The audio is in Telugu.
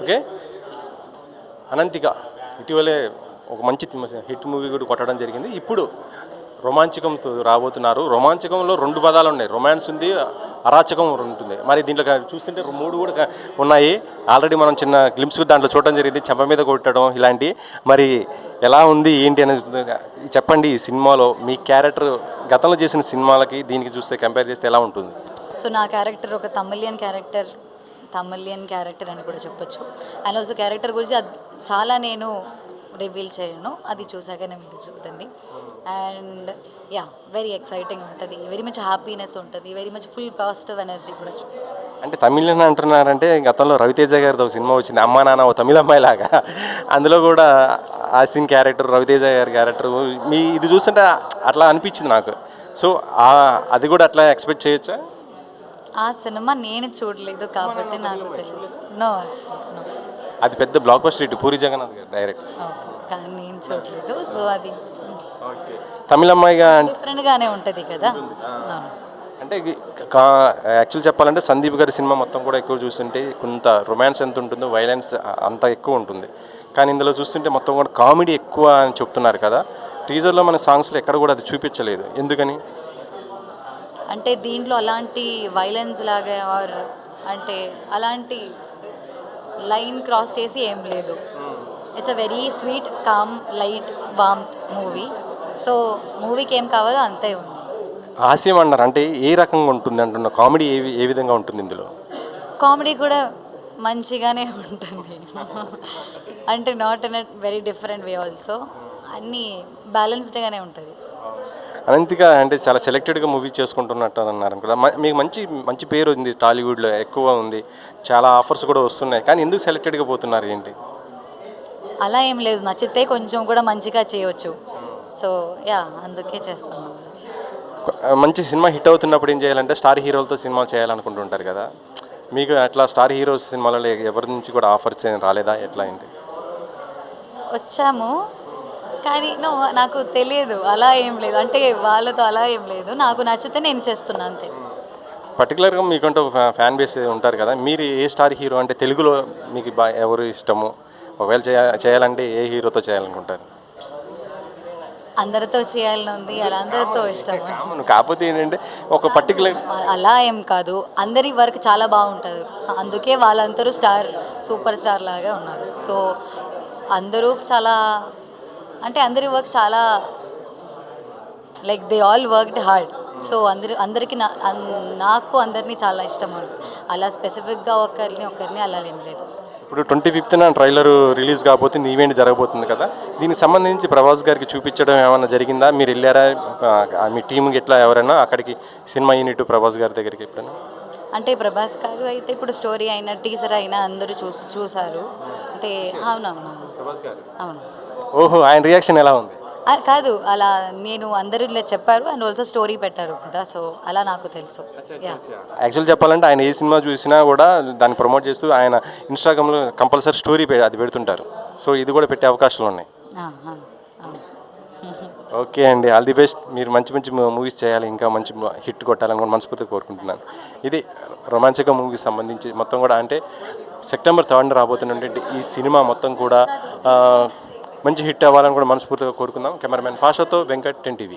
ఓకే. అనంతిక ఇటీవలే ఒక మంచి హిట్ మూవీ కూడా కొట్టడం జరిగింది. ఇప్పుడు రోమాంచకంతో రాబోతున్నారు. రోమాంచకంలో 2 పదాలు ఉన్నాయి. రొమాన్స్ ఉంది, అరాచకం ఉంటుంది. మరి దీంట్లో చూస్తుంటే 3 కూడా ఉన్నాయి. ఆల్రెడీ మనం చిన్న గ్లిమ్స్ దాంట్లో చూడడం జరిగింది. చెంప మీద కొట్టడం ఇలాంటి. మరి ఎలా ఉంది ఏంటి అనేది చెప్పండి. ఈ సినిమాలో మీ క్యారెక్టర్ గతంలో చేసిన సినిమాలకి దీనికి చూస్తే కంపేర్ చేస్తే ఎలా ఉంటుంది? సో నా క్యారెక్టర్ ఒక తమిళియన్ క్యారెక్టర్ అని కూడా చెప్పొచ్చు. అండ్ ఆల్సో క్యారెక్టర్ గురించి చాలా నేను రివీల్ చేయను, అది చూసాకనే మీరు చూడండి. అండ్ యా, వెరీ ఎక్సైటింగ్ ఉంటుంది, వెరీ మచ్ హ్యాపీనెస్ ఉంటుంది, very much full positive energy కూడా చూడొచ్చు. అంటే తమిళన్ అంటున్నారంటే గతంలో రవితేజ గారితో ఒక సినిమా వచ్చింది, అమ్మా నాన్న ఓ తమిళ అమ్మాయి లాగా. అందులో కూడా ఆసిన్ క్యారెక్టర్, రవితేజ గారి క్యారెక్టర్ మీ ఇది చూస్తుంటే అట్లా అనిపించింది నాకు. సో అది కూడా అట్లా ఎక్స్పెక్ట్ చేయొచ్చా? ఆ సినిమా నేను చూడలేదు కాబట్టి నాకు తెలియదు. నో, అది పెద్ద blockbuster hit, Puri Jagannadh గారు డైరెక్ట్. కానీ నేను చూడలేదు. సో అది తమిళ అమ్మాయిగా డిఫరెంట్గానే ఉంటుంది కదా. అంటే యాక్చువల్ చెప్పాలంటే సందీప్ గారి సినిమా మొత్తం కూడా ఎక్కువ చూస్తుంటే కొంత రొమాన్స్ ఎంత ఉంటుందో వైలెన్స్ అంత ఎక్కువ ఉంటుంది. కానీ ఇందులో చూస్తుంటే మొత్తం కూడా కామెడీ ఎక్కువ అని చెప్తున్నారు కదా. టీజర్లో మన సాంగ్స్లో ఎక్కడ కూడా అది చూపించలేదు, ఎందుకని? అంటే దీంట్లో అలాంటి వైలెన్స్ లాగా ఆర్ అంటే అలాంటి లైన్ క్రాస్ చేసి ఏం లేదు. It's a very sweet, calm, light, warm movie. So మూవీకి ఏం కావాలో అంతే ఉంది. హాస్యం అన్నారు అంటే ఏ రకంగా ఉంటుంది అంటున్న, కామెడీ ఏ విధంగా ఉంటుంది ఇందులో? కామెడీ కూడా మంచిగానే ఉంటుంది. అంటే not in a very different way also, అన్నీ బ్యాలెన్స్డ్గానే ఉంటుంది. అనంతిక అంటే చాలా సెలెక్టెడ్గా మూవీ చేసుకుంటున్నట్టు అన్నారు కదా. మీకు మంచి మంచి పేరు ఉంది, టాలీవుడ్లో ఎక్కువ ఉంది, చాలా ఆఫర్స్ కూడా వస్తున్నాయి. కానీ ఎందుకు సెలెక్టెడ్గా పోతున్నారు ఏంటి? అలా ఏం లేదు, నచ్చితే కొంచెం కూడా మంచిగా చేయవచ్చు. సో యా, అందుకే చేస్తున్నాం. మంచి సినిమా హిట్ అవుతున్నప్పుడు ఏం చేయాలంటే స్టార్ హీరోలతో సినిమా చేయాలనుకుంటుంటారు కదా. మీకు అట్లా స్టార్ హీరోస్ సినిమాలలో ఎవరి నుంచి కూడా ఆఫర్స్ రాలేదా, ఎట్లా ఏంటి? వచ్చాము కానీ నాకు తెలియదు, అలా ఏం లేదు. అంటే వాళ్ళతో అలా ఏం లేదు, నాకు నచ్చితే నేను చేస్తున్నా అంతే. పర్టికులర్గా మీకంటూ ఫ్యాన్ బేస్ ఉంటారు కదా. మీరు ఏ స్టార్ హీరో అంటే తెలుగులో మీకు ఎవరు ఇష్టము? ఒకవేళ చేయాలంటే ఏ హీరోతో చేయాలనుకుంటారు? అందరితో చేయాలని ఉంది, అలా అందరితో ఇష్టం. కాకపోతే ఏంటంటే ఒక పర్టికులర్ అలా ఏం కాదు, అందరి వర్క్ చాలా బాగుంటుంది, అందుకే వాళ్ళందరూ సూపర్ స్టార్ లాగా ఉన్నారు. సో అందరూ చాలా, అంటే అందరి వర్క్ చాలా like they all worked hard. So అందరికీ నాకు అందరినీ చాలా ఇష్టం. అలా స్పెసిఫిక్గా ఒకరిని అలా ఏం లేదు. ఇప్పుడు 25న ట్రైలర్ రిలీజ్ కాబోతుంది, ఈవెంట్ జరగబోతుంది కదా. దీనికి సంబంధించి ప్రభాస్ గారికి చూపించడం ఏమైనా జరిగిందా? మీరు వెళ్ళారా? మీ టీంకి ఎట్లా ఎవరైనా అక్కడికి సినిమా యూనిట్ ప్రభాస్ గారి దగ్గరికి ఎప్పుడైనా? అంటే ప్రభాస్ గారు అయితే ఇప్పుడు స్టోరీ అయినా టీజర్ అయినా అందరూ చూసారు. అంటే అవునవును, అవును. ఓహో, ఆయన రియాక్షన్ ఎలా ఉంది? కాదు, అలా నేను అందరూ ఇలా చెప్పారు అండ్ ఆల్సో స్టోరీ పెట్టారు కదా. సో అలా నాకు తెలుసు. యాక్చువల్ చెప్పాలంటే ఆయన ఏ సినిమా చూసినా కూడా దాన్ని ప్రమోట్ చేస్తూ ఆయన ఇన్స్టాగ్రామ్లో కంపల్సరీ స్టోరీ అది పెడుతుంటారు. సో ఇది కూడా పెట్టే అవకాశాలు ఉన్నాయి. ఓకే అండి, ఆల్ ది బెస్ట్. మీరు మంచి మంచి మూవీస్ చేయాలి, ఇంకా మంచి హిట్ కొట్టాలని కూడా మనస్ఫూర్తిగా కోరుకుంటున్నాను. ఇది రొమాంచక మూవీకి సంబంధించి మొత్తం కూడా అంటే సెప్టెంబర్ 3న రాబోతున్నటువంటి ఈ సినిమా మొత్తం కూడా మంచి హిట్ అవ్వాలని కూడా మనస్ఫూర్తిగా కోరుకుందాం. కెమెరామెన్ ఫాషాతో వెంకట్, 10 TV.